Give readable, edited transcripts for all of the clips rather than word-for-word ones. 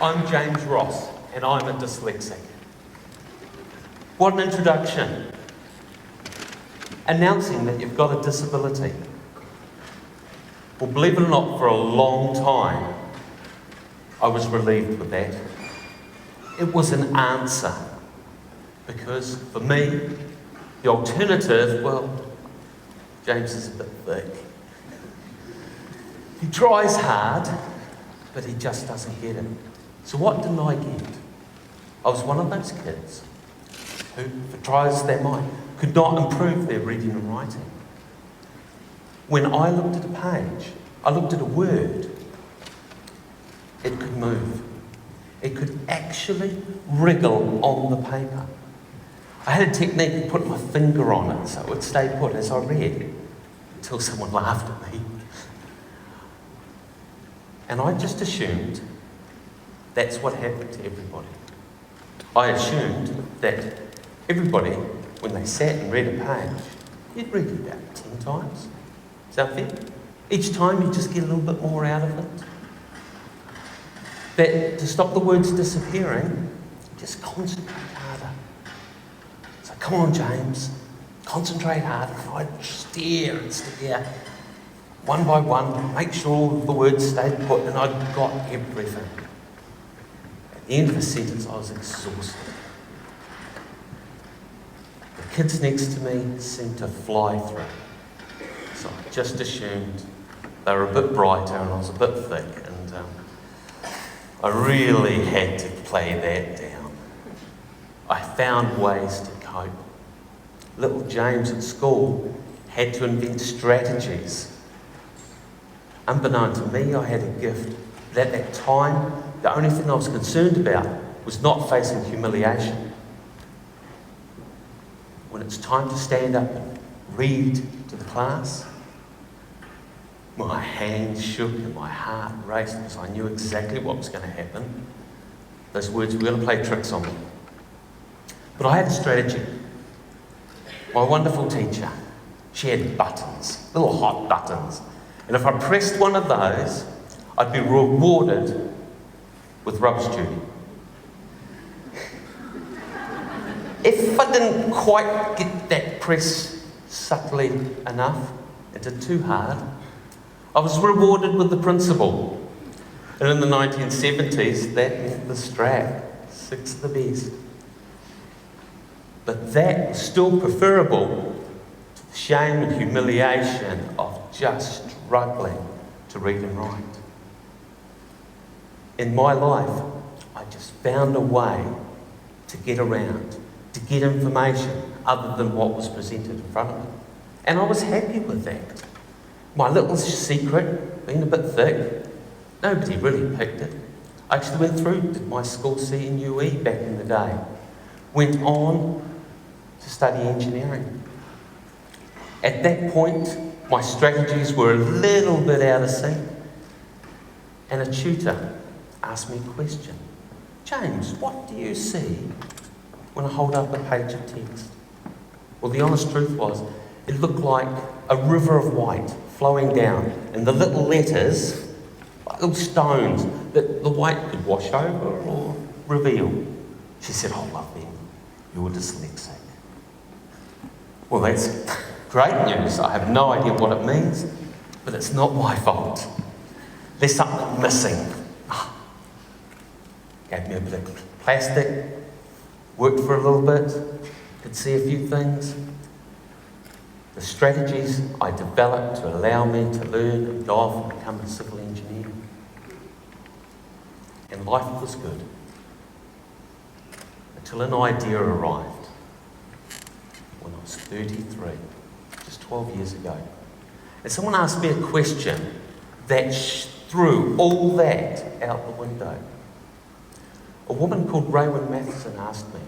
I'm James Ross, and I'm a dyslexic. What an introduction. Announcing that you've got a disability. Well, believe it or not, for a long time, I was relieved with that. It was an answer. Because for me, the alternative, well, James is a bit thick. He tries hard, but he just doesn't get it. So what did I get? I was one of those kids who, for try as they might, could not improve their reading and writing. When I looked at a page, I looked at a word, it could move. It could actually wriggle on the paper. I had a technique of putting my finger on it so it would stay put as I read, until someone laughed at me. And I just assumed that's what happened to everybody. I assumed that everybody, when they sat and read a page, you'd read it about 10 times. Is that fair? Each time you just get a little bit more out of it. That to stop the words disappearing, just concentrate harder. So come on, James, concentrate harder. And I'd stare and stare, one by one, make sure all the words stayed put, and I got everything. At the end of the sentence, I was exhausted. The kids next to me seemed to fly through. So I just assumed they were a bit brighter and I was a bit thick, and I really had to play that down. I found ways to cope. Little James at school had to invent strategies. Unbeknown to me, I had a gift. But at that time, the only thing I was concerned about was not facing humiliation. When it's time to stand up and read to the class, my hands shook and my heart raced because I knew exactly what was going to happen. Those words were going to play tricks on me. But I had a strategy. My wonderful teacher, she had buttons, little hot buttons. And if I pressed one of those, I'd be rewarded with rubbish duty. If I didn't quite get that press subtly enough and did too hard, I was rewarded with the principal. And in the 1970s, that meant the strap, 6 the best. But that was still preferable to the shame and humiliation of just struggling to read and write. In my life, I just found a way to get around, to get information other than what was presented in front of me. And I was happy with that. My little secret, being a bit thick, nobody really picked it. I actually went through, did my school CNUE back in the day. Went on to study engineering. At that point, my strategies were a little bit out of sync. And a tutor asked me a question. James, what do you see when I hold up a page of text? Well, the honest truth was, it looked like a river of white flowing down, and the little letters, like little stones, that the white could wash over or reveal. She said, "Oh, love them, you're dyslexic." Well, that's great news. I have no idea what it means, but it's not my fault. There's something missing. Gave me a bit of plastic, worked for a little bit, could see a few things. The strategies I developed to allow me to learn and go off and become a civil engineer. And life was good. Until an idea arrived when I was 33, just 12 years ago. And someone asked me a question that threw all that out the window. A woman called Raywin Matheson asked me,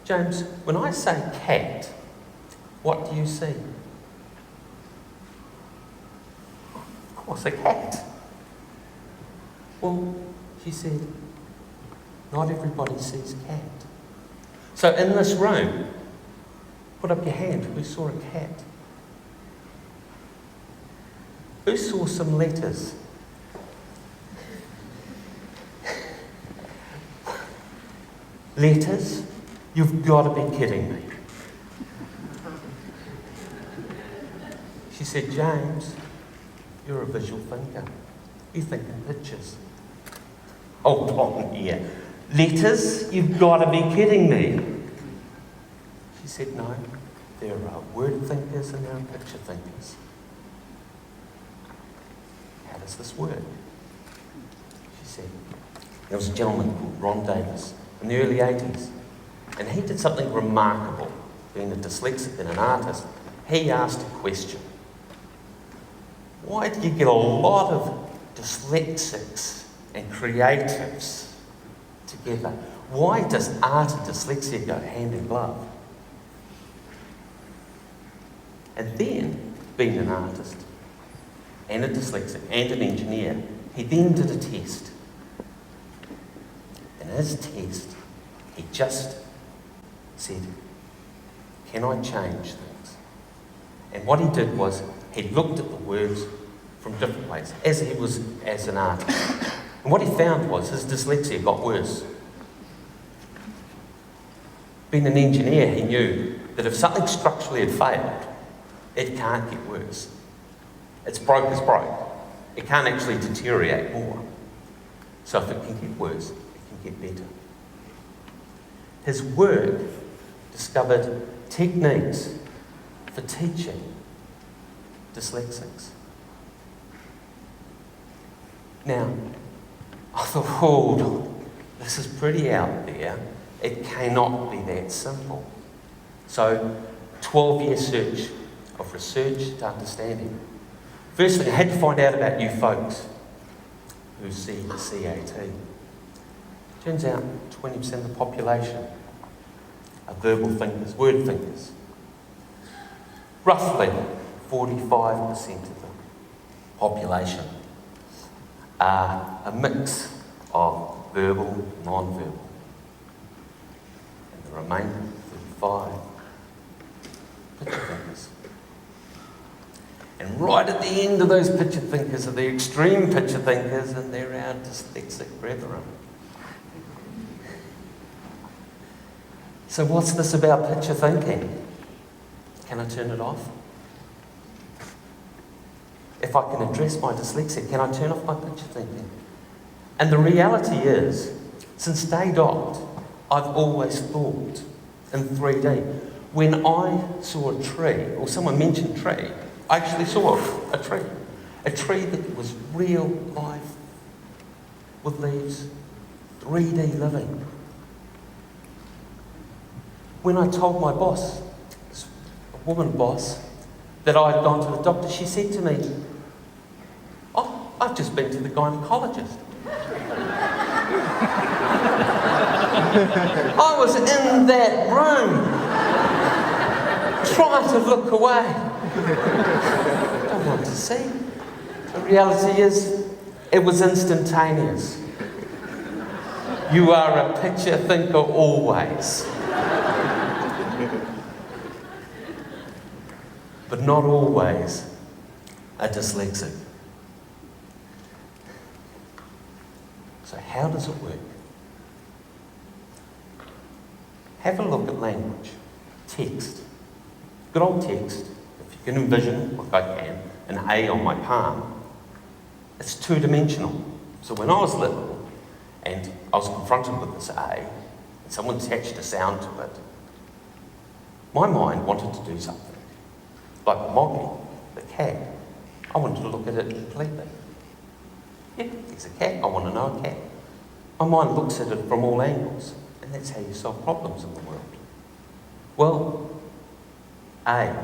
"James, when I say cat, what do you see?" Of course, a cat. Well, she said, not everybody sees cat. So in this room, put up your hand, who saw a cat? Who saw some letters? Letters? You've got to be kidding me. She said, James, you're a visual thinker. You think in pictures. Hold on here. Letters? You've got to be kidding me. She said, no, there are word thinkers and there are picture thinkers. How does this work? She said, there was a gentleman called Ron Davis in the early 80s, and he did something remarkable. Being a dyslexic and an artist, he asked a question. Why do you get a lot of dyslexics and creatives together? Why does art and dyslexia go hand in glove? And then, being an artist and a dyslexic and an engineer, he then did a test. And in his test, he just said, can I change things? And what he did was, he looked at the words from different ways, as he was as an artist. And what he found was his dyslexia got worse. Being an engineer, he knew that if something structurally had failed, it can't get worse. It's broke is broke. It can't actually deteriorate more. So if it can get worse, it can get better. His work discovered techniques for teaching dyslexics. Now, I thought, hold on, this is pretty out there. It cannot be that simple. So, 12-year search of research to understanding. First thing, I had to find out about you folks who see the CAT. Turns out 20% of the population are verbal thinkers, word thinkers. Roughly 45% of the population are a mix of verbal and non-verbal. And the remaining 35 picture thinkers. And right at the end of those picture thinkers are the extreme picture thinkers, and they're our dyslexic brethren. So what's this about picture thinking? Can I turn it off? If I can address my dyslexia, can I turn off my picture thinking? And the reality is, since day dot, I've always thought in 3D. When I saw a tree, or someone mentioned tree, I actually saw a tree. A tree that was real life, with leaves, 3D living. When I told my boss, a woman boss, that I had gone to the doctor, she said to me, oh, I've just been to the gynecologist. I was in that room, trying to look away. I don't want to see. The reality is, it was instantaneous. You are a picture thinker always. But not always a dyslexic. So how does it work? Have a look at language. Text. Good old text, if you can envision, like I can, an A on my palm, it's two-dimensional. So when I was little, and I was confronted with this A, and someone attached a sound to it, my mind wanted to do something. Like Moggy, the cat. I wanted to look at it completely. Yeah, there's a cat, I want to know a cat. My mind looks at it from all angles, and that's how you solve problems in the world. Well, A,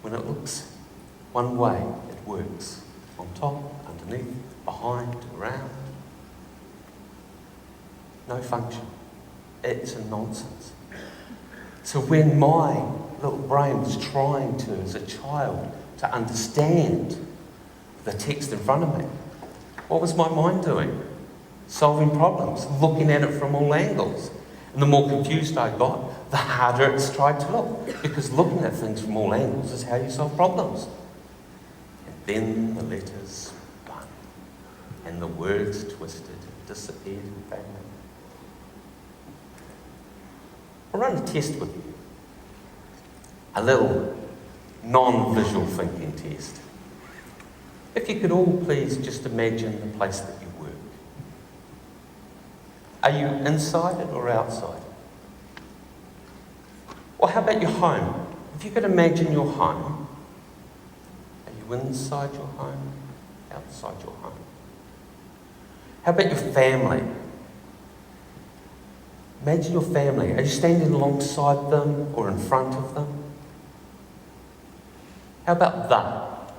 when it looks one way, it works. On top, underneath, behind, around. No function. It's a nonsense. So when my little brain was trying to, as a child, to understand the text in front of me, what was my mind doing? Solving problems, looking at it from all angles. And the more confused I got, the harder it's tried to look. Because looking at things from all angles is how you solve problems. And then the letters spun, and the words twisted, disappeared, and vanished. run a test with you. A little non-visual thinking test. If you could all please just imagine the place that you work. Are you inside it or outside? Or how about your home? If you could imagine your home, are you inside your home, outside your home? How about your family? Imagine your family. Are you standing alongside them or in front of them? How about that?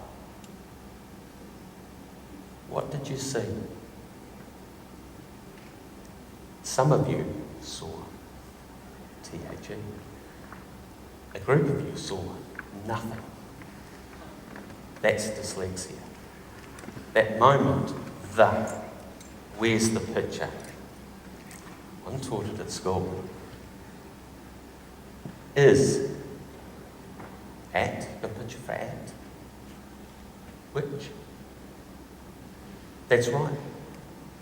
What did you see? Some of you saw THE. A group of you saw nothing. That's dyslexia. That moment, where's the picture? I'm taught it at school. Is at, the picture for at. Which? That's right.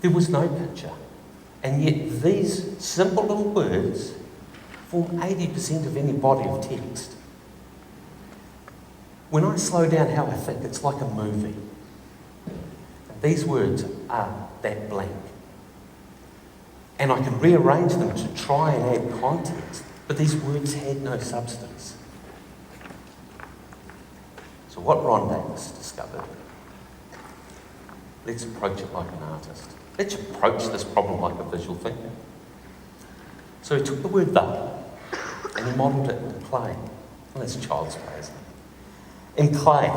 There was no picture. And yet these simple little words form 80% of any body of text. When I slow down how I think, it's like a movie. And these words are that blank. And I can rearrange them to try and add context, but these words had no substance. So what Ron Davis discovered, let's approach it like an artist. Let's approach this problem like a visual thinker. So he took the word "the" and he modelled it in clay. Well, that's child's play, isn't it? In clay.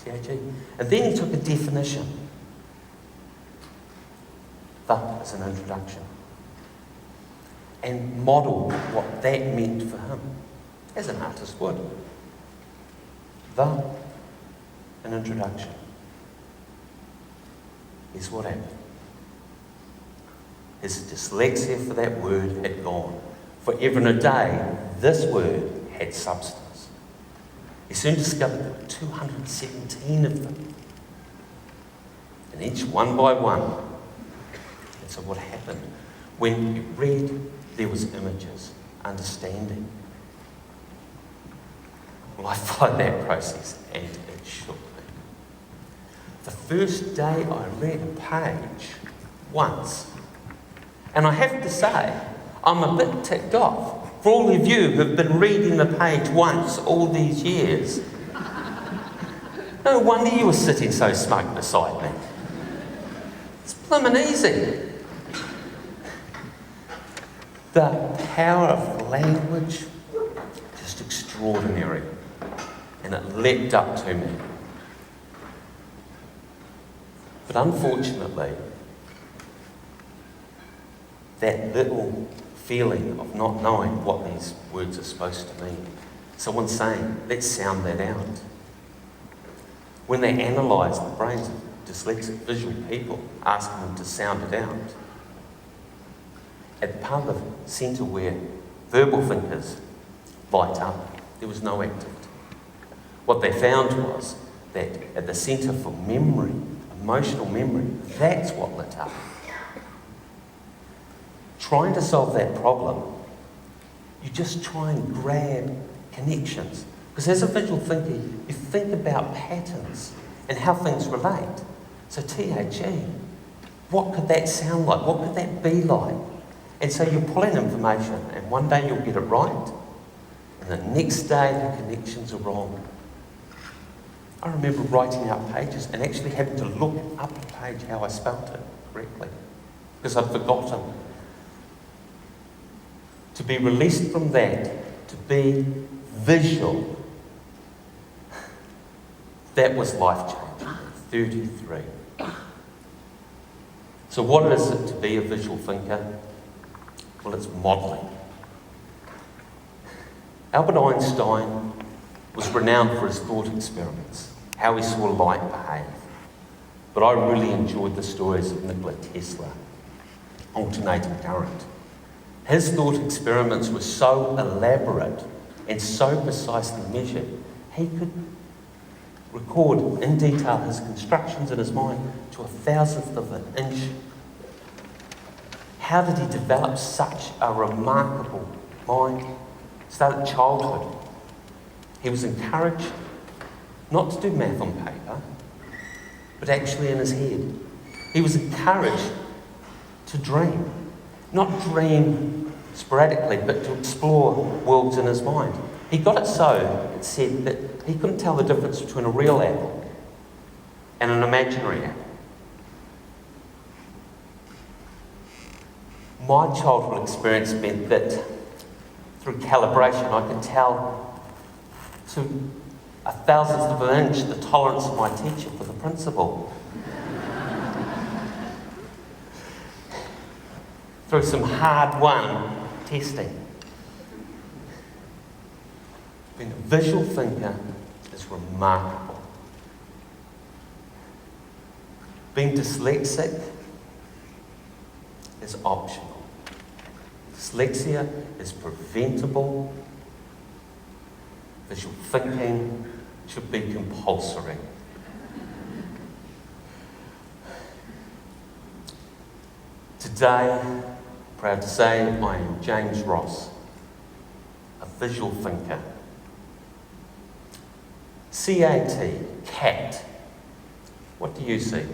THE. And then he took a definition. The as an introduction. And modelled what that meant for him, as an artist would. The, an introduction. Here's what happened. His dyslexia for that word had gone. Forever and a day, this word had substance. He soon discovered there were 217 of them. And each one by one. And so what happened? When you read, there was images, understanding. Well, I followed that process and it shook me. The first day I read a page once, and I have to say, I'm a bit ticked off. For all of you who've been reading the page once all these years, no wonder you were sitting so smug beside me. It's blooming easy. The power of language, just extraordinary. And it leapt up to me. But unfortunately, that little feeling of not knowing what these words are supposed to mean, someone saying, let's sound that out. When they analyse the brains of dyslexic visual people, asking them to sound it out, at the part of the centre where verbal thinkers light up, there was no activity. What they found was that at the centre for memory, emotional memory, that's what lit up. Trying to solve that problem, you just try and grab connections. Because as a visual thinker, you think about patterns and how things relate. So THE, what could that sound like? What could that be like? And so you pull in information, and one day you'll get it right, and the next day the connections are wrong. I remember writing out pages and actually having to look up a page how I spelt it correctly, because I'd forgotten. To be released from that, to be visual, that was life-changing. 33. So what is it to be a visual thinker? Well, it's modelling. Albert Einstein was renowned for his thought experiments, how he saw light behave. But I really enjoyed the stories of Nikola Tesla, alternating current. His thought experiments were so elaborate and so precisely measured, he could record in detail his constructions in his mind to 1,000th of an inch. How did he develop such a remarkable mind, started childhood. He was encouraged not to do math on paper, but actually in his head. He was encouraged to dream. Not dream sporadically, but to explore worlds in his mind. He got it so, it said, that he couldn't tell the difference between a real apple and an imaginary apple. My childhood experience meant that through calibration I could tell to a thousandth of an inch the tolerance of my teacher for the principal. Through some hard-won testing. Being a visual thinker is remarkable. Being dyslexic is optional. Dyslexia is preventable. Visual thinking should be compulsory. Today, I'm proud to say I am James Ross, a visual thinker. CAT, cat. What do you see?